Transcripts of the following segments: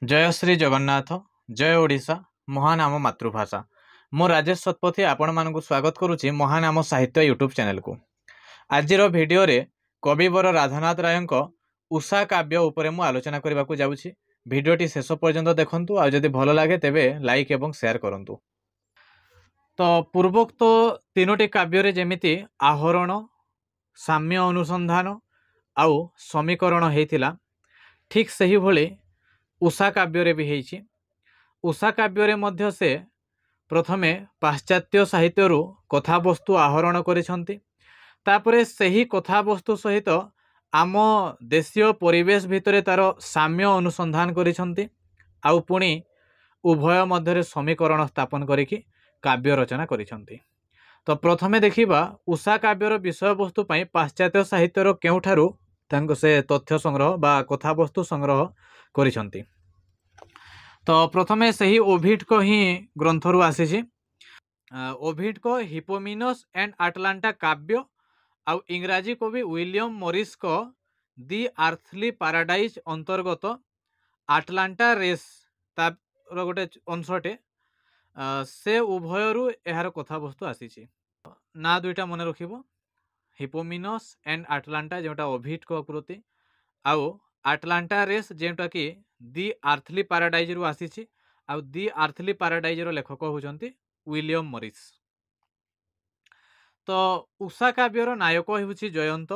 जय श्री जगन्नाथ जय ओडिशा महान आम मातृभाषा मु राजेश शतपथी आपण मानक स्वागत करुच्ची महान आम साहित्य यूट्यूब चैनल को। आजिर भिडियो रे कविवर राधानाथ राय उषा काव्य उपरे मु आलोचना करने को जाऊँगी। भिडियोटी शेष पर्यंत देखंतु आ जदि भल लगे तेबे लाइक एवं शेयर करंतु। तो पूर्वोक्त तीनोटी काव्य जेमिति आहरण साम्य अनुसंधान आउ समीकरण होता ठीक सही भली उषा काव्य भी है। उषा काव्य मध्य से प्रथमे पाश्चात्य साहित्य कथावस्तु आहरण करिसंती, तापरे सही कथावस्तु सहित आम देशीय परिवेश भितर तार साम्य अनुसंधान करिसंती आउ पुणी उभय मध्य समीकरण स्थापन करिकी काव्य रचना करिसंती। तो प्रथमे देखिबा उषा काव्यर विषय वस्तु पई पाश्चात्य साहित्यर केउठारु तांको से तथ्य संग्रह बा कथावस्तु संग्रह करिसंती। तो प्रथमे सही ओभिड को ही ग्रंथरु आसी। ओभिड को हिपोमिनस एंड आटलांटा काव्य आउ इंग्राजी कवि विलियम मॉरिस को दि आर्थली पैराडाइज अंतर्गत आटलांटा रेस तार गोटे अंशटे से उभयरु यार कथावस्तु आसी। ना दुईटा मन रखिबो, हिपोमिनस एंड आटलांटा जोटा ओभिड को कृति आउ आटलांटा रेस जेटा कि दि आर्थली पैराडाइज रु आसी आउ दि आर्थली पैराडाइज रो लेखक होउचंती विलियम मॉरिस। तो उषा काव्यर नायक होउची जयंत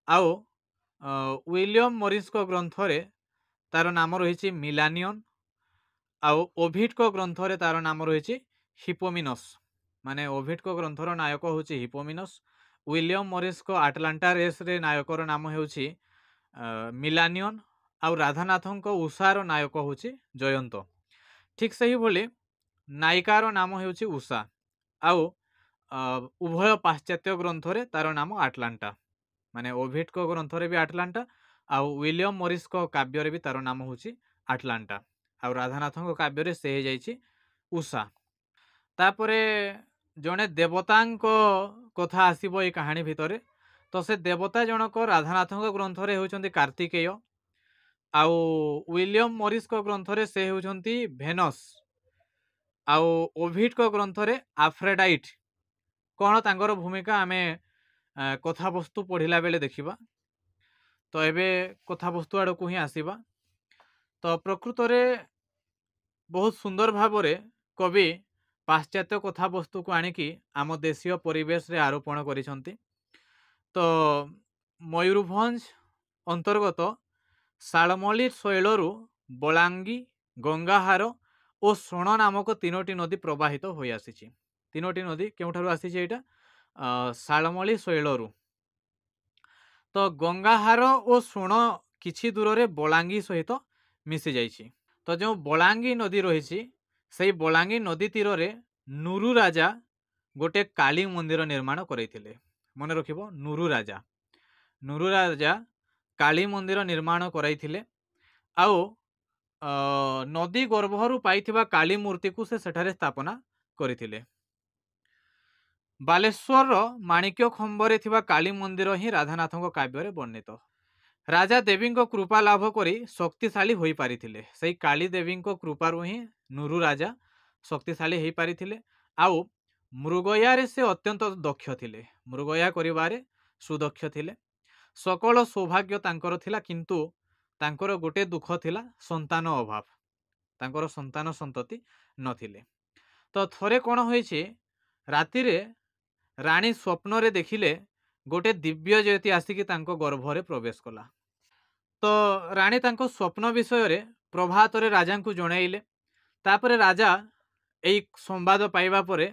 आउ विलियम मॉरिस को ग्रंथ रे तार नाम रही मिलानियन आउ ओभिड को ग्रंथ रे तार नाम रही हिपोमिनस। माने ओभिड को ग्रंथर नायक होउची हिपोमिनस, विलियम मॉरिस को आटलांटा रेस रे नायकर नाम होउची मिलानियन आउ राधानाथन को उषार नायक होउची जयंत। ठीक सही भली नायिकार नाम होउची उषा आउ उभय पाश्चात्य ग्रंथ रे तार नाम आटलांटा। माने ओभिड को ग्रंथ रे भी आटलांटा आउ विलियम मॉरिस को काव्य रे भी तार नाम होउची आटलांटा आउ राधानाथन को काव्य रे से जाइची उषा। तापरे जने देवतांको कथा आसीबो ए कहानी भितरे। तो से देवता जनक राधानाथन को ग्रंथ रे होउचंती कार्तिकेय आउ विलियम मॉरिस को ग्रंथ रे से होउचंती भेनस आउ ओभिड को ग्रंथ रे आफ्रेडाइट। कौन तांकर भूमिका आमे कथावस्तु पढ़िला बेले देखिबा। तो एबे कथावस्तु आड़ को ही आसीबा। तो प्रकृत रे बहुत सुंदर भाव रे कवि पाश्चात्य कथावस्तु को आनिकी आम देशीय परिवेश रे आरोपण करिसंती। तो मयूरभंज अंतर्गत शालमली शैलरू बलांगी गंगाहार और सोण नामक तीनोटी नदी प्रवाहित हो आसी। तीनोटी नदी केउठारु आसी एटा शालमली शैलरू। तो गंगाहार और सोण किछि दूर रे बलांगी सहित मिसी जाइछि। तो जो बलांगी नदी रही से बलांगी नदी तीर रे नुरु राजा गोटे काली मंदिर निर्माण करैथिले। मन रखिबो नुरु राजा काली मंदिर निर्माण करैथिले आउ नदी गर्भरु पाइथिबा काली मूर्ति को से सेठारे स्थापना करथिले। बालेश्वर माणिक्य खंबरे थिबा काली मंदिर ही राधानाथन काव्य रे वर्णित। राजा देवी कृपा लाभ करी शक्तिशाली होई पारिथिले। सही काली देवी कृपारु ही नुरु राजा शक्तिशाली होई पारिथिले आउ मृगया से अत्यंत दक्ष थिले। मृगया करिबारे सुदक्ष थिले। सकल सौभाग्य तांकर थिला, किंतु तांकर गोटे दुख थिला संतान अभाव। तांकर संतान संतति नथिले। तो थरे कोन होइछि राति रे रानी स्वप्न रे देखिले गोटे दिव्य ज्योति आसिकी तांको गर्भ रे प्रवेश कला। तो रानी तांको स्वप्न विषय रे प्रभात रे राजा को जणाइले। तापरे राजा एई संवाद पाइबा परे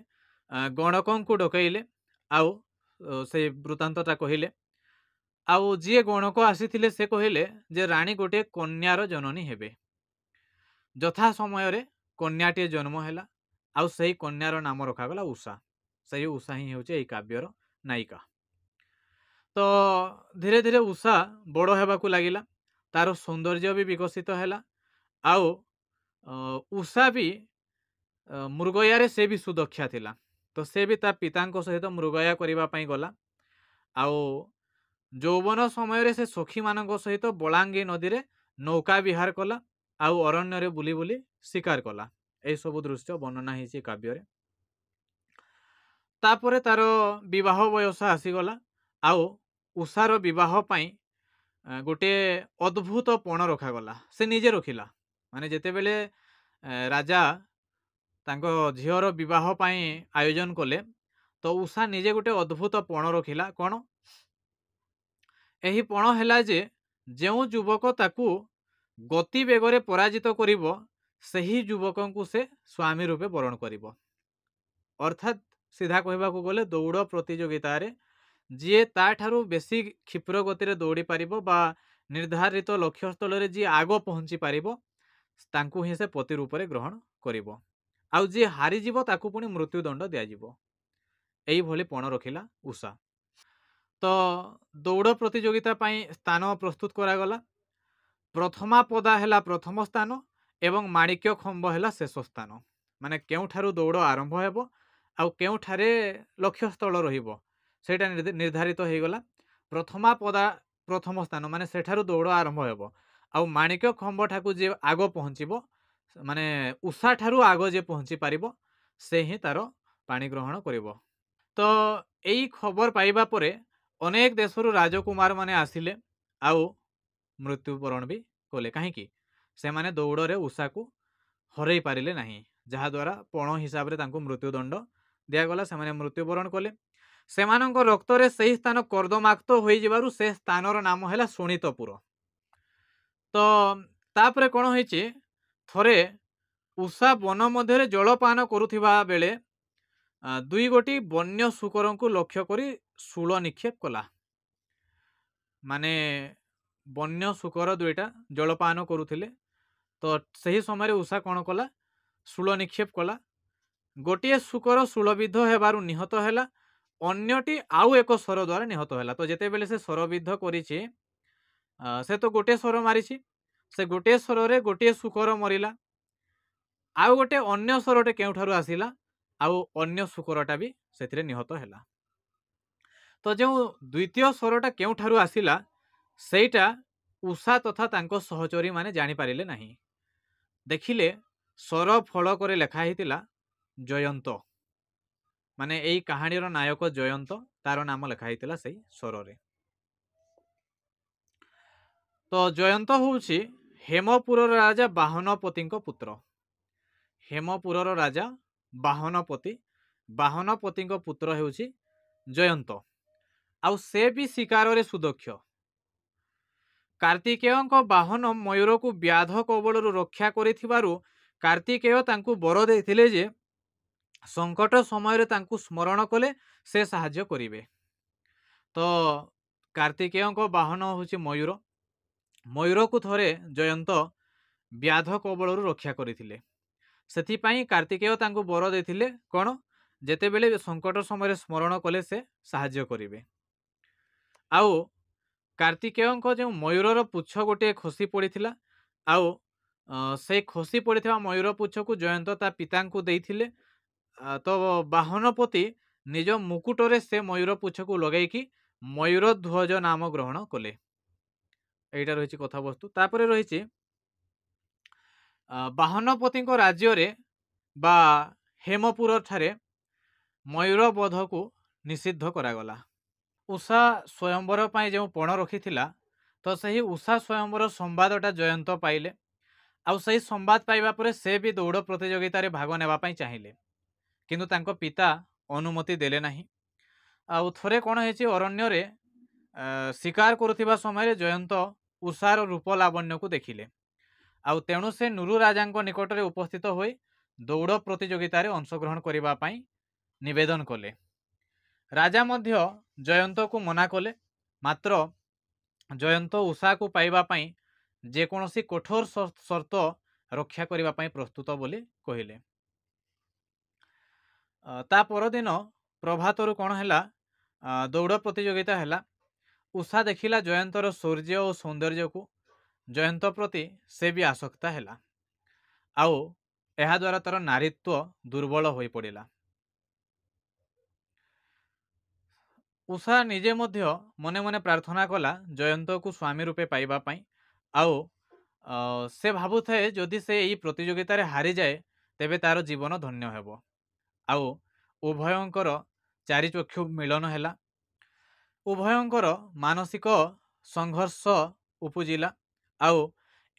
गणकों को डकैले आउ से वृत्तांतटा कहिले आउ जी गणक आसीथिले से कहिले जे रानी गोटे कन्यार जननी हेबे। यथा समय रे कन्याटी जन्म हैला आउ सही कन्यार नाम रखागला उषा। सही उषा ही होचे एई काव्यर नायिका। तो धीरे धीरे उषा बड़ हेबाकू लागिला, तार सौंदर्य भी विकसित हैला आउ उषा भी मृगया से भी सुदक्षा थिला। तो से भी ता पिता सहित मृगया करबा पई गला आउ यौवन समय रे से सखी मानक सहित बलांगी नदी रे नौका विहार कला ଆଉ ଅରଣ୍ୟରେ ବୁଲି ବୁଲି ଶିକାର କଲା। ଏହି ସବୁ ଦୃଶ୍ୟ ବର୍ଣ୍ଣନା ହେଇଛି କାବ୍ୟରେ। ତାପରେ ତାର ବିବାହ ବୟସ ଆସିଗଲା ଆଉ ଉଷାର ବିବାହ ପାଇଁ ଗୋଟିଏ ଅଦ୍ଭୁତ ପଣ ରଖାଗଲା। ସେ ନିଜେ ରଖିଲା। ମାନେ ଯେତେବେଳେ ରାଜା ତାଙ୍କ ଝିଅର ବିବାହ ପାଇଁ ଆୟୋଜନ କଲେ ତ ଉଷା ନିଜେ ଗୋଟେ ଅଦ୍ଭୁତ ପଣ ରଖିଲା। କ'ଣ? ଏହି ପଣ ହେଲା ଯେ ଯେଉଁ ଯୁବକ ତାକୁ ଗତି ବେଗରେ ପରାଜିତ କରିବ ସେହି ଯୁବକଙ୍କୁ ସେ ସ୍ୱାମୀ ରୂପେ ବରଣ କରିବ। ଅର୍ଥାତ୍ ସିଧା କହିବାକୁ ଗଲେ ଦୌଡ଼ ପ୍ରତିଯୋଗିତାରେ ଯିଏ ତାଠାରୁ ବେଶୀ କ୍ଷିପ୍ର ଗତିରେ ଦୌଡ଼ି ପାରିବ ବା ନିର୍ଦ୍ଧାରିତ ଲକ୍ଷ୍ୟସ୍ଥଳରେ ଯିଏ ଆଗ ପହଞ୍ଚି ପାରିବ ତାଙ୍କୁ ହିଁ ସେ ପତି ରୂପରେ ଗ୍ରହଣ କରିବ। ଆଉ ଯିଏ ହାରିଯିବ ତାକୁ ପୁଣି ମୃତ୍ୟୁଦଣ୍ଡ ଦିଆଯିବ। ଏଇଭଳି ପଣ ରଖିଲା ଉଷା। ତ ଦୌଡ଼ ପ୍ରତିଯୋଗିତା ପାଇଁ ସ୍ଥାନ ପ୍ରସ୍ତୁତ କରାଗଲା। ପ୍ରଥମା ପଦା ହେଲା ପ୍ରଥମ ସ୍ଥାନ ଏବଂ ମାଣିକ୍ୟ ଖମ୍ବ ହେଲା ଶେଷ ସ୍ଥାନ। ମାନେ କେଉଁଠାରୁ ଦୌଡ଼ ଆରମ୍ଭ ହେବ ଆଉ କେଉଁଠାରେ ଲକ୍ଷ୍ୟସ୍ଥଳ ରହିବ ସେଇଟା ନିର୍ଦ୍ଧାରିତ ହେଇଗଲା। ପ୍ରଥମା ପଦା ପ୍ରଥମ ସ୍ଥାନ ମାନେ ସେଠାରୁ ଦୌଡ଼ ଆରମ୍ଭ ହେବ। ଆଉ ମାଣିକ୍ୟ ଖମ୍ବ ଠାକୁ ଯିଏ ଆଗ ପହଞ୍ଚିବ ମାନେ ଉଷା ଠାରୁ ଆଗ ଯିଏ ପହଞ୍ଚି ପାରିବ ସେ ହିଁ ତାର ପାଣି ଗ୍ରହଣ କରିବ। ତ ଏଇ ଖବର ପାଇବା ପରେ ଅନେକ ଦେଶରୁ ରାଜକୁମାର ମାନେ ଆସିଲେ ଆଉ ମୃତ୍ୟୁବରଣ ବି କଲେ। କାହିଁକି? ସେମାନେ ଦୌଡ଼ରେ ଉଷାକୁ ହରେଇ ପାରିଲେ ନାହିଁ, ଯାହାଦ୍ୱାରା ପଣ ହିସାବରେ ତାଙ୍କୁ ମୃତ୍ୟୁଦଣ୍ଡ ଦିଆଗଲା। ସେମାନେ ମୃତ୍ୟୁବରଣ କଲେ। ସେମାନଙ୍କ ରକ୍ତରେ ସେହି ସ୍ଥାନ କର୍ଦ୍ଦମାକ୍ତ ହୋଇଯିବାରୁ ସେ ସ୍ଥାନର ନାମ ହେଲା ଶୋଣିତପୁର। ତ ତାପରେ କ'ଣ ହେଇଛି, ଥରେ ଉଷା ବନ ମଧ୍ୟରେ ଜଳପାନ କରୁଥିବା ବେଳେ ଦୁଇ ଗୋଟି ବନ୍ୟ ଶୂକରଙ୍କୁ ଲକ୍ଷ୍ୟ କରି ଶୂଳ ନିକ୍ଷେପ କଲା। ମାନେ ବନ୍ୟ ଶୂକର ଦୁଇଟା ଜଳପାନ କରୁଥିଲେ। ତ ସେହି ସମୟରେ ଉଷା କ'ଣ କଲା? ଶୂଳ ନିକ୍ଷେପ କଲା। ଗୋଟିଏ ଶୂକର ଶୂଳବିଦ୍ଧ ହେବାରୁ ନିହତ ହେଲା, ଅନ୍ୟଟି ଆଉ ଏକ ଶର ଦ୍ୱାରା ନିହତ ହେଲା। ତ ଯେତେବେଳେ ସେ ଶରବିଦ୍ଧ କରିଛି ସେ ତ ଗୋଟିଏ ଶର ମାରିଛି, ସେ ଗୋଟିଏ ଶରରେ ଗୋଟିଏ ଶୂକର ମରିଲା, ଆଉ ଗୋଟେ ଅନ୍ୟ ଶରଟେ କେଉଁଠାରୁ ଆସିଲା ଆଉ ଅନ୍ୟ ଶୂକରଟା ବି ସେଥିରେ ନିହତ ହେଲା। ତ ଯେଉଁ ଦ୍ୱିତୀୟ ଶରଟା କେଉଁଠାରୁ ଆସିଲା ସେଇଟା ଉଷା ତଥା ତାଙ୍କ ସହଚରୀ ମାନେ ଜାଣିପାରିଲେ ନାହିଁ। ଦେଖିଲେ ଶର ଫଳକରେ ଲେଖା ହେଇଥିଲା ଜୟନ୍ତ। ମାନେ ଏଇ କାହାଣୀର ନାୟକ ଜୟନ୍ତ, ତାର ନାମ ଲେଖା ହେଇଥିଲା ସେଇ ଶରରେ। ତ ଜୟନ୍ତ ହେଉଛି ହେମପୁରର ରାଜା ବାହନପତିଙ୍କ ପୁତ୍ର। ହେମପୁରର ରାଜା ବାହନପତି, ବାହନପତିଙ୍କ ପୁତ୍ର ହେଉଛି ଜୟନ୍ତ। ଆଉ ସେ ବି ଶିକାରରେ ସୁଦକ୍ଷ। କାର୍ତ୍ତିକେୟଙ୍କ ବାହନ ମୟୂରକୁ ବ୍ୟାଧ କବଳରୁ ରକ୍ଷା କରିଥିବାରୁ କାର୍ତ୍ତିକେୟ ତାଙ୍କୁ ବର ଦେଇଥିଲେ ଯେ ସଙ୍କଟ ସମୟରେ ତାଙ୍କୁ ସ୍ମରଣ କଲେ ସେ ସାହାଯ୍ୟ କରିବେ। ତ କାର୍ତ୍ତିକେୟଙ୍କ ବାହନ ହେଉଛି ମୟୂର। ମୟୂରକୁ ଥରେ ଜୟନ୍ତ ବ୍ୟାଧ କବଳରୁ ରକ୍ଷା କରିଥିଲେ। ସେଥିପାଇଁ କାର୍ତ୍ତିକେୟ ତାଙ୍କୁ ବର ଦେଇଥିଲେ କ'ଣ? ଯେତେବେଳେ ସଙ୍କଟ ସମୟରେ ସ୍ମରଣ କଲେ ସେ ସାହାଯ୍ୟ କରିବେ। ଆଉ କାର୍ତ୍ତିକେୟଙ୍କ ଯେଉଁ ମୟୂରର ପୁଚ୍ଛ ଗୋଟିଏ ଖସି ପଡ଼ିଥିଲା, ଆଉ ସେ ଖସି ପଡ଼ିଥିବା ମୟୂର ପୁଚ୍ଛକୁ ଜୟନ୍ତ ତା ପିତାଙ୍କୁ ଦେଇଥିଲେ। ତ ବାହନପତି ନିଜ ମୁକୁଟରେ ସେ ମୟୂର ପୁଚ୍ଛକୁ ଲଗାଇକି ମୟୂରଧ୍ୱଜ ନାମ ଗ୍ରହଣ କଲେ। এইটা ରହିଛି କଥାବସ୍ତୁ। ତାପରେ ରହିଛି ବାହନପତିଙ୍କ ରାଜ୍ୟରେ ବା ହେମପୁର ଠାରେ ମୟୂର ବଧକୁ ନିଷିଦ୍ଧ କରାଗଲା। ଉଷା ସ୍ୱୟଂବର ପାଇଁ ଯେଉଁ ପଣ ରଖିଥିଲା ତ ସେହି ଉଷା ସ୍ୱୟଂବର ସମ୍ବାଦଟା ଜୟନ୍ତ ପାଇଲେ। ଆଉ ସେହି ସମ୍ବାଦ ପାଇବା ପରେ ସେ ବି ଦୌଡ଼ ପ୍ରତିଯୋଗିତାରେ ଭାଗ ନେବା ପାଇଁ ଚାହିଁଲେ, କିନ୍ତୁ ତାଙ୍କ ପିତା ଅନୁମତି ଦେଲେ ନାହିଁ। ଆଉ ଥରେ କ'ଣ ହେଇଛି, ଅରଣ୍ୟରେ ଶିକାର କରୁଥିବା ସମୟରେ ଜୟନ୍ତ ଉଷାର ରୂପ ଲାବଣ୍ୟକୁ ଦେଖିଲେ। ଆଉ ତେଣୁ ସେ ନୁରୁ ରାଜାଙ୍କ ନିକଟରେ ଉପସ୍ଥିତ ହୋଇ ଦୌଡ଼ ପ୍ରତିଯୋଗିତାରେ ଅଂଶଗ୍ରହଣ କରିବା ପାଇଁ ନିବେଦନ କଲେ। ରାଜା ମଧ୍ୟ ଜୟନ୍ତକୁ ମନା କଲେ, ମାତ୍ର ଜୟନ୍ତ ଉଷାକୁ ପାଇବା ପାଇଁ ଯେକୌଣସି କଠୋର ସର୍ତ୍ତ ରକ୍ଷା କରିବା ପାଇଁ ପ୍ରସ୍ତୁତ ବୋଲି କହିଲେ। ତା ପରଦିନ ପ୍ରଭାତରୁ କ'ଣ ହେଲା, ଦୌଡ଼ ପ୍ରତିଯୋଗିତା ହେଲା। ଉଷା ଦେଖିଲା ଜୟନ୍ତର ଶୌର୍ଯ୍ୟ ଓ ସୌନ୍ଦର୍ଯ୍ୟକୁ, ଜୟନ୍ତ ପ୍ରତି ସେ ବି ଆସକ୍ତା ହେଲା। ଆଉ ଏହାଦ୍ୱାରା ତାର ନାରୀତ୍ୱ ଦୁର୍ବଳ ହୋଇପଡ଼ିଲା। ଉଷା ନିଜେ ମଧ୍ୟ ମନେ ମନେ ପ୍ରାର୍ଥନା କଲା ଜୟନ୍ତକୁ ସ୍ୱାମୀ ରୂପେ ପାଇବା ପାଇଁ। ଆଉ ସେ ଭାବୁଥାଏ ଯଦି ସେ ଏହି ପ୍ରତିଯୋଗିତାରେ ହାରିଯାଏ ତେବେ ତାର ଜୀବନ ଧନ୍ୟ ହେବ। ଆଉ ଉଭୟଙ୍କର ଚାରିଚକ୍ଷୁ ମିଳନ ହେଲା। ଉଭୟଙ୍କର ମାନସିକ ସଂଘର୍ଷ ଉପୁଜିଲା। ଆଉ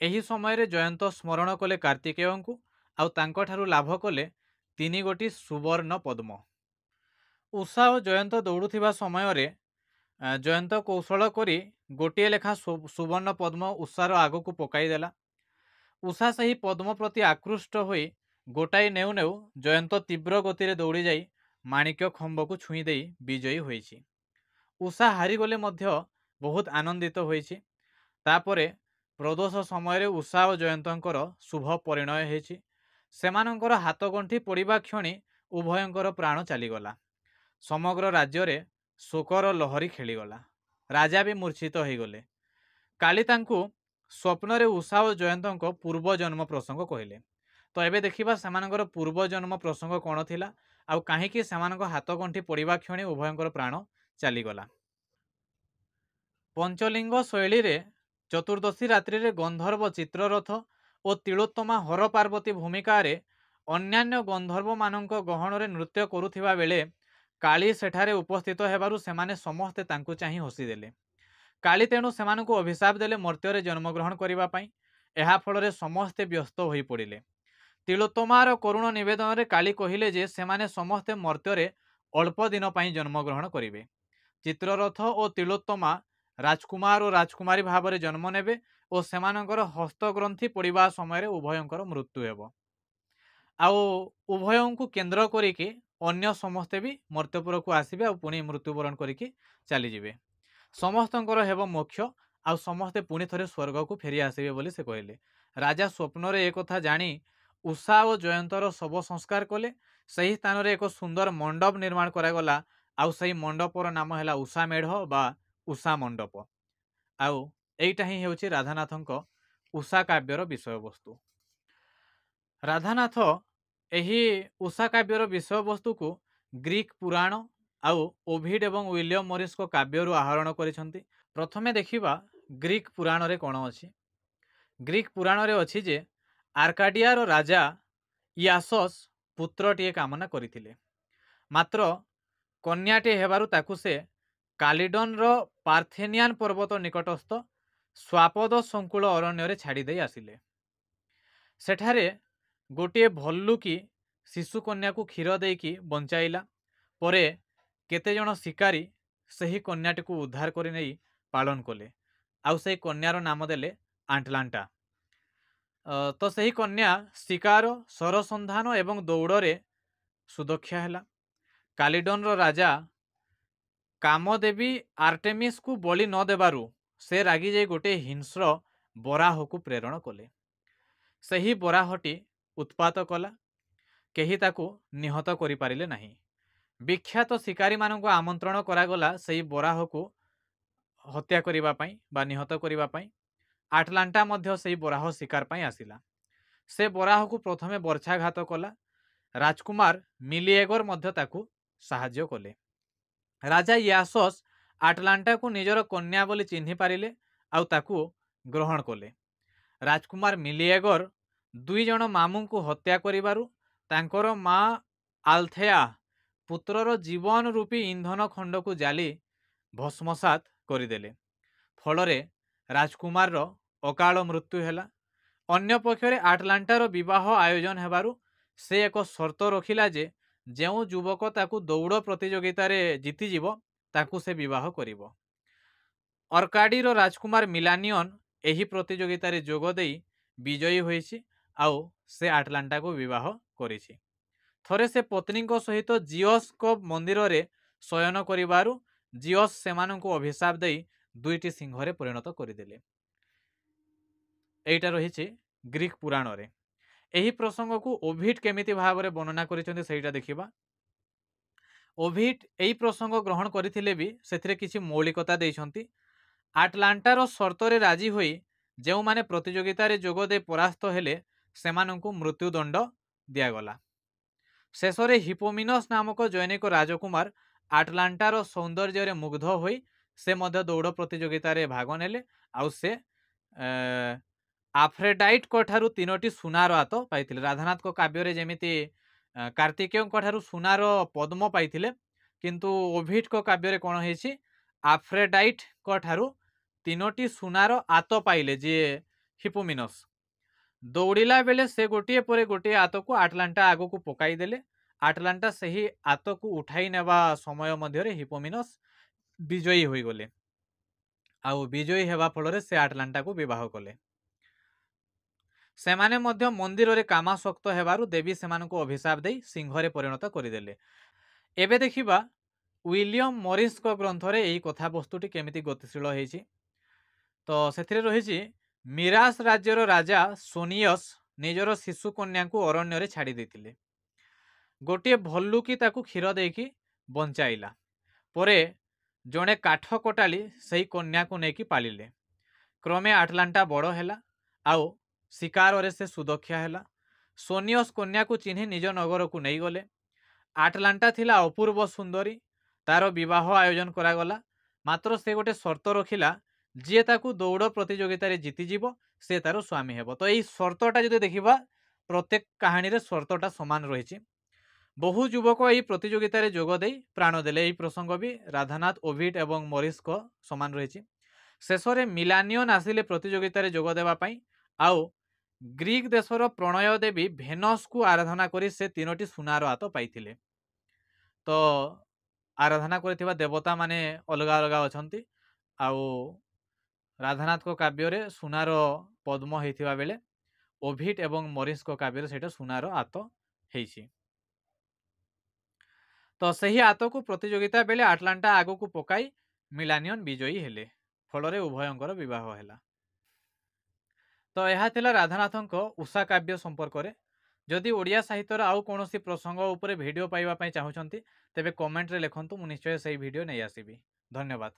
ଏହି ସମୟରେ ଜୟନ୍ତ ସ୍ମରଣ କଲେ କାର୍ତ୍ତିକେୟଙ୍କୁ ଆଉ ତାଙ୍କଠାରୁ ଲାଭ କଲେ 3ଗୋଟି ସୁବର୍ଣ୍ଣ ପଦ୍ମ। ଉଷା ଓ ଜୟନ୍ତ ଦୌଡୁଥିବା ସମୟରେ ଜୟନ୍ତ କୌଶଳ କରି ଗୋଟିଏ ଲେଖା ସୁବର୍ଣ୍ଣ ପଦ୍ମ ଉଷାର ଆଗକୁ ପକାଇଦେଲା। ଉଷା ସେହି ପଦ୍ମ ପ୍ରତି ଆକୃଷ୍ଟ ହୋଇ ଗୋଟାଇ ନେଉ ନେଉ ଜୟନ୍ତ ତୀବ୍ର ଗତିରେ ଦୌଡ଼ି ଯାଇ ମାଣିକ୍ୟ ଖମ୍ବକୁ ଛୁଇଁ ଦେଇ ବିଜୟୀ ହୋଇଛି। ଉଷା ହାରିଗଲେ ମଧ୍ୟ ବହୁତ ଆନନ୍ଦିତ ହୋଇଛି। ତାପରେ ପ୍ରଦୋଷ ସମୟରେ ଉଷା ଓ ଜୟନ୍ତଙ୍କର ଶୁଭ ପରିଣୟ ହେଇଛି। ସେମାନଙ୍କର ହାତଗଣ୍ଠି ପଡ଼ିବା କ୍ଷଣି ଉଭୟଙ୍କର ପ୍ରାଣ ଚାଲିଗଲା। ସମଗ୍ର ରାଜ୍ୟରେ ଶୋକର ଲହରୀ ଖେଳିଗଲା। ରାଜା ବି ମୂର୍ଚ୍ଛିତ ହୋଇଗଲେ। କାଲି ତାଙ୍କୁ ସ୍ୱପ୍ନରେ ଉଷା ଓ ଜୟନ୍ତଙ୍କ ପୂର୍ବ ଜନ୍ମ ପ୍ରସଙ୍ଗ କହିଲେ। ତ ଏବେ ଦେଖିବା ସେମାନଙ୍କର ପୂର୍ବ ଜନ୍ମ ପ୍ରସଙ୍ଗ କ'ଣ ଥିଲା ଆଉ କାହିଁକି ସେମାନଙ୍କ ହାତଗଣ୍ଠି ପଡ଼ିବା କ୍ଷଣି ଉଭୟଙ୍କର ପ୍ରାଣ ଚାଲିଗଲା। ପଞ୍ଚଲିଙ୍ଗ ଶୈଳୀରେ ଚତୁର୍ଦ୍ଦଶୀ ରାତ୍ରିରେ ଗନ୍ଧର୍ବ ଚିତ୍ରରଥ ଓ ତିଳୋତ୍ତମା ହର ପାର୍ବତୀ ଭୂମିକାରେ ଅନ୍ୟାନ୍ୟ ଗନ୍ଧର୍ବମାନଙ୍କ ଗହଣରେ ନୃତ୍ୟ କରୁଥିବା ବେଳେ କାଳୀ ସେଠାରେ ଉପସ୍ଥିତ ହେବାରୁ ସେମାନେ ସମସ୍ତେ ତାଙ୍କୁ ଚାହିଁ ହସିଦେଲେ। କାଳୀ ତେଣୁ ସେମାନଙ୍କୁ ଅଭିଶାପ ଦେଲେ ମର୍ତ୍ତ୍ୟରେ ଜନ୍ମଗ୍ରହଣ କରିବା ପାଇଁ। ଏହା ଫଳରେ ସମସ୍ତେ ବ୍ୟସ୍ତ ହୋଇପଡ଼ିଲେ। ତିଳୋତ୍ତମାର କରୁଣ ନିବେଦନରେ କାଳୀ କହିଲେ ଯେ ସେମାନେ ସମସ୍ତେ ମର୍ତ୍ତ୍ୟରେ ଅଳ୍ପ ଦିନ ପାଇଁ ଜନ୍ମଗ୍ରହଣ କରିବେ। ଚିତ୍ରରଥ ଓ ତିଳୋତ୍ତମା ରାଜକୁମାର ଓ ରାଜକୁମାରୀ ଭାବରେ ଜନ୍ମ ନେବେ ଓ ସେମାନଙ୍କର ହସ୍ତଗ୍ରନ୍ଥି ପଡ଼ିବା ସମୟରେ ଉଭୟଙ୍କର ମୃତ୍ୟୁ ହେବ। ଆଉ ଉଭୟଙ୍କୁ କେନ୍ଦ୍ର କରିକି ଅନ୍ୟ ସମସ୍ତେ ବି ମର୍ତ୍ତ୍ୟପୁରକୁ ଆସିବେ ଆଉ ପୁଣି ମୃତ୍ୟୁବରଣ କରିକି ଚାଲିଯିବେ। ସମସ୍ତଙ୍କର ହେବ ମୋକ୍ଷ ଆଉ ସମସ୍ତେ ପୁଣି ଥରେ ସ୍ୱର୍ଗକୁ ଫେରି ଆସିବେ ବୋଲି ସେ କହିଲେ। ରାଜା ସ୍ୱପ୍ନରେ ଏକଥା ଜାଣି ଉଷା ଓ ଜୟନ୍ତର ଶବ ସଂସ୍କାର କଲେ। ସେହି ସ୍ଥାନରେ ଏକ ସୁନ୍ଦର ମଣ୍ଡପ ନିର୍ମାଣ କରାଗଲା ଆଉ ସେହି ମଣ୍ଡପର ନାମ ହେଲା ଉଷା ମେଢ଼ ବା ଉଷା ମଣ୍ଡପ। ଆଉ ଏଇଟା ହିଁ ହେଉଛି ରାଧାନାଥଙ୍କ ଉଷା କାବ୍ୟର ବିଷୟବସ୍ତୁ। ରାଧାନାଥ ଏହି ଉଷା କାବ୍ୟର ବିଷୟବସ୍ତୁକୁ ଗ୍ରୀକ୍ ପୁରାଣ ଆଉ ଓଭିଡ୍ ଏବଂ ୱିଲିୟମ ମରିସଙ୍କ କାବ୍ୟରୁ ଆହରଣ କରିଛନ୍ତି। ପ୍ରଥମେ ଦେଖିବା ଗ୍ରୀକ୍ ପୁରାଣରେ କ'ଣ ଅଛି। ଗ୍ରୀକ୍ ପୁରାଣରେ ଅଛି ଯେ ଆର୍କାଡିଆର ରାଜା ଇଆସସ୍ ପୁତ୍ରଟିଏ କାମନା କରିଥିଲେ। ମାତ୍ର କନ୍ୟାଟିଏ ହେବାରୁ ତାକୁ ସେ କାଲିଡନ୍ର ପାର୍ଥେନିଆନ୍ ପର୍ବତ ନିକଟସ୍ଥ ସ୍ୱାପଦ ସଙ୍କୁଳ ଅରଣ୍ୟରେ ଛାଡ଼ିଦେଇ ଆସିଲେ। ସେଠାରେ ଗୋଟିଏ ଭଲ୍ଲୁକି ଶିଶୁ କନ୍ୟାକୁ କ୍ଷୀର ଦେଇକି ବଞ୍ଚାଇଲା। ପରେ କେତେଜଣ ଶିକାରୀ ସେହି କନ୍ୟାଟିକୁ ଉଦ୍ଧାର କରି ନେଇ ପାଳନ କଲେ ଆଉ ସେହି କନ୍ୟାର ନାମ ଦେଲେ ଆଣ୍ଟଲାଣ୍ଟା। ତ ସେହି କନ୍ୟା ଶିକାର, ସରସନ୍ଧାନ ଏବଂ ଦୌଡ଼ରେ ସୁଦକ୍ଷା ହେଲା। କାଲିଡନ୍ର ରାଜା କାମଦେବୀ ଆର୍ଟେମିସ୍କୁ ବଳି ନ ଦେବାରୁ ସେ ରାଗି ଯାଇ ଗୋଟିଏ ହିଂସ୍ର ବରାହକୁ ପ୍ରେରଣ କଲେ। ସେହି ବରାହଟି ଉତ୍ପାତ କଲା। କେହି ତାକୁ ନିହତ କରିପାରିଲେ ନାହିଁ। ବିଖ୍ୟାତ ଶିକାରୀମାନଙ୍କୁ ଆମନ୍ତ୍ରଣ କରାଗଲା ସେହି ବରାହକୁ ହତ୍ୟା କରିବା ପାଇଁ ବା ନିହତ କରିବା ପାଇଁ। ଆଟଲାଣ୍ଟା ମଧ୍ୟ ସେହି ବରାହ ଶିକାର ପାଇଁ ଆସିଲା। ସେ ବରାହକୁ ପ୍ରଥମେ ବର୍ଚ୍ଛାଘାତ କଲା। ରାଜକୁମାର ମିଲିଏଗର ମଧ୍ୟ ତାକୁ ସାହାଯ୍ୟ କଲେ। ରାଜା ଇଆସସ୍ ଆଟଲାଣ୍ଟାକୁ ନିଜର କନ୍ୟା ବୋଲି ଚିହ୍ନି ପାରିଲେ ଆଉ ତାକୁ ଗ୍ରହଣ କଲେ। ରାଜକୁମାର ମିଲିଏଗର 2 ଜଣ ମାମୁଙ୍କୁ ହତ୍ୟା କରିବାରୁ ତାଙ୍କର ମା ଆଲଥେଆ ପୁତ୍ରର ଜୀବନ ରୂପୀ ଇନ୍ଧନ ଖଣ୍ଡକୁ ଜାଲି ଭସ୍ମସାତ କରିଦେଲେ। ଫଳରେ ରାଜକୁମାରର ଅକାଳ ମୃତ୍ୟୁ ହେଲା। ଅନ୍ୟପକ୍ଷରେ ଆଟଲାଣ୍ଟାର ବିବାହ ଆୟୋଜନ ହେବାରୁ ସେ ଏକ ସର୍ତ୍ତ ରଖିଲା ଯେ ଯେଉଁ ଯୁବକ ତାକୁ ଦୌଡ଼ ପ୍ରତିଯୋଗିତାରେ ଜିତିଯିବ ତାକୁ ସେ ବିବାହ କରିବ। ଅର୍କାଡିର ରାଜକୁମାର ମିଲାନିଅନ୍ ଏହି ପ୍ରତିଯୋଗିତାରେ ଯୋଗ ଦେଇ ବିଜୟୀ ହୋଇଛି ଆଉ ସେ ଆଟଲାଣ୍ଟାକୁ ବିବାହ କରିଛି। ଥରେ ସେ ପତ୍ନୀଙ୍କ ସହିତ ଜିଅସ୍ଙ୍କ ମନ୍ଦିରରେ ଶୟନ କରିବାରୁ ଜିଅସ୍ ସେମାନଙ୍କୁ ଅଭିଶାପ ଦେଇ 2ଟି ସିଂହରେ ପରିଣତ କରିଦେଲେ। ଏଇଟା ରହିଛି ଗ୍ରୀକ୍ ପୁରାଣରେ। ଏହି ପ୍ରସଙ୍ଗକୁ ଓଭିଡ୍ କେମିତି ଭାବରେ ବର୍ଣ୍ଣନା କରିଛନ୍ତି ସେଇଟା ଦେଖିବା। ଓଭିଡ୍ ଏହି ପ୍ରସଙ୍ଗ ଗ୍ରହଣ କରିଥିଲେ ବି ସେଥିରେ କିଛି ମୌଳିକତା ଦେଇଛନ୍ତି। ଆଟଲାଣ୍ଟାର ସର୍ତ୍ତରେ ରାଜି ହୋଇ ଯେଉଁମାନେ ପ୍ରତିଯୋଗିତାରେ ଯୋଗ ଦେଇ ପରାସ୍ତ ହେଲେ ସେମାନଙ୍କୁ ମୃତ୍ୟୁଦଣ୍ଡ ଦିଆଗଲା। ଶେଷରେ ହିପୋମିନସ୍ ନାମକ ଜୈନିକ ରାଜକୁମାର ଆଟଲାଣ୍ଟାର ସୌନ୍ଦର୍ଯ୍ୟରେ ମୁଗ୍ଧ ହୋଇ ସେ ମଧ୍ୟ ଦୌଡ଼ ପ୍ରତିଯୋଗିତାରେ ଭାଗ ନେଲେ ଆଉ ସେ ଆଫ୍ରୋଡାଇଟ୍‌ଙ୍କ ଠାରୁ 3ଟି ସୁନାର ହାତ ପାଇଥିଲେ। ରାଧାନାଥଙ୍କ କାବ୍ୟରେ ଯେମିତି କାର୍ତ୍ତିକେୟଙ୍କ ଠାରୁ ସୁନାର ପଦ୍ମ ପାଇଥିଲେ, କିନ୍ତୁ ଓଭିଡଙ୍କ କାବ୍ୟରେ କ'ଣ ହେଇଛି, ଆଫ୍ରୋଡାଇଟ୍‌ଙ୍କ ଠାରୁ 3ଟି ସୁନାର ହାତ ପାଇଲେ ଯିଏ ହିପୋମିନସ୍। ଦୌଡ଼ିଲା ବେଳେ ସେ ଗୋଟିଏ ପରେ ଗୋଟିଏ ହାତକୁ ଆଟଲାଣ୍ଟା ଆଗକୁ ପକାଇଦେଲେ। ଆଟଲାଣ୍ଟା ସେହି ହାତକୁ ଉଠାଇ ନେବା ସମୟ ମଧ୍ୟରେ ହିପୋମିନସ୍ ବିଜୟୀ ହୋଇଗଲେ ଆଉ ବିଜୟୀ ହେବା ଫଳରେ ସେ ଆଟଲାଣ୍ଟାକୁ ବିବାହ କଲେ। ସେମାନେ ମଧ୍ୟ ମନ୍ଦିରରେ କାମାସକ୍ତ ହେବାରୁ ଦେବୀ ସେମାନଙ୍କୁ ଅଭିଶାପ ଦେଇ ସିଂହରେ ପରିଣତ କରିଦେଲେ। ଏବେ ଦେଖିବା ୱିଲିୟମ ମରିସଙ୍କ ଗ୍ରନ୍ଥରେ ଏହି କଥାବସ୍ତୁଟି କେମିତି ଗତିଶୀଳ ହେଇଛି। ତ ସେଥିରେ ରହିଛି, ମିରାସ ରାଜ୍ୟର ରାଜା ସୋନିୟସ୍ ନିଜର ଶିଶୁ କନ୍ୟାଙ୍କୁ ଅରଣ୍ୟରେ ଛାଡ଼ି ଦେଇଥିଲେ। ଗୋଟିଏ ଭଲ୍ଲୁକି ତାକୁ କ୍ଷୀର ଦେଇକି ବଞ୍ଚାଇଲା। ପରେ ଜଣେ କାଠ କଟାଳି ସେହି କନ୍ୟାକୁ ନେଇକି ପାଳିଲେ। କ୍ରମେ ଆଟଲାଣ୍ଟା ବଡ଼ ହେଲା ଆଉ ଶିକାରରେ ସେ ସୁଦକ୍ଷ ହେଲା। ସୋନିୟସ୍ କନ୍ୟାକୁ ଚିହ୍ନି ନିଜ ନଗରକୁ ନେଇଗଲେ। ଆଟଲାଣ୍ଟା ଥିଲା ଅପୂର୍ବ ସୁନ୍ଦରୀ, ତାର ବିବାହ ଆୟୋଜନ କରାଗଲା। ମାତ୍ର ସେ ଗୋଟେ ସର୍ତ୍ତ ରଖିଲା, ଯିଏ ତାକୁ ଦୌଡ଼ ପ୍ରତିଯୋଗିତାରେ ଜିତିଯିବ ସେ ତାର ସ୍ୱାମୀ ହେବ। ତ ଏଇ ସର୍ତ୍ତଟା ଯଦି ଦେଖିବା, ପ୍ରତ୍ୟେକ କାହାଣୀରେ ସର୍ତ୍ତଟା ସମାନ ରହିଛି। ବହୁ ଯୁବକ ଏହି ପ୍ରତିଯୋଗିତାରେ ଯୋଗ ଦେଇ ପ୍ରାଣ ଦେଲେ। ଏହି ପ୍ରସଙ୍ଗ ବି ରାଧାନାଥ, ଓଭିଡ୍ ଏବଂ ମରିସଙ୍କ ସମାନ ରହିଛି। ଶେଷରେ ମିଲାନିୟନ ଆସିଲେ ପ୍ରତିଯୋଗିତାରେ ଯୋଗ ଦେବା ପାଇଁ ଆଉ ଗ୍ରୀକ ଦେଶର ପ୍ରଣୟ ଦେବୀ ଭେନସକୁ ଆରାଧନା କରି ସେ 3ଟି ସୁନାର ହାତ ପାଇଥିଲେ। ତ ଆରାଧନା କରିଥିବା ଦେବତା ମାନେ ଅଲଗା ଅଲଗା ଅଛନ୍ତି ଆଉ ରାଧାନାଥଙ୍କ କାବ୍ୟରେ ସୁନାର ପଦ୍ମ ହେଇଥିବା ବେଳେ ଓଭିଡ୍ ଏବଂ ମରିସଙ୍କ କାବ୍ୟରେ ସେଇଟା ସୁନାର ହାତ ହେଇଛି। ତ ସେହି ହାତକୁ ପ୍ରତିଯୋଗିତା ବେଳେ ଆଟଲାଣ୍ଟା ଆଗକୁ ପକାଇ ମିଲାନିୟନ ବିଜୟୀ ହେଲେ। ଫଳରେ ଉଭୟଙ୍କର ବିବାହ ହେଲା। ତ ଏହା ଥିଲା ରାଧାନାଥଙ୍କ ଉଷା କାବ୍ୟ ସମ୍ପର୍କରେ। ଯଦି ଓଡ଼ିଆ ସାହିତ୍ୟର ଆଉ କୌଣସି ପ୍ରସଙ୍ଗ ଉପରେ ଭିଡ଼ିଓ ପାଇବା ପାଇଁ ଚାହୁଁଛନ୍ତି ତେବେ କମେଣ୍ଟରେ ଲେଖନ୍ତୁ, ମୁଁ ନିଶ୍ଚୟ ସେହି ଭିଡ଼ିଓ ନେଇ ଆସିବି। ଧନ୍ୟବାଦ।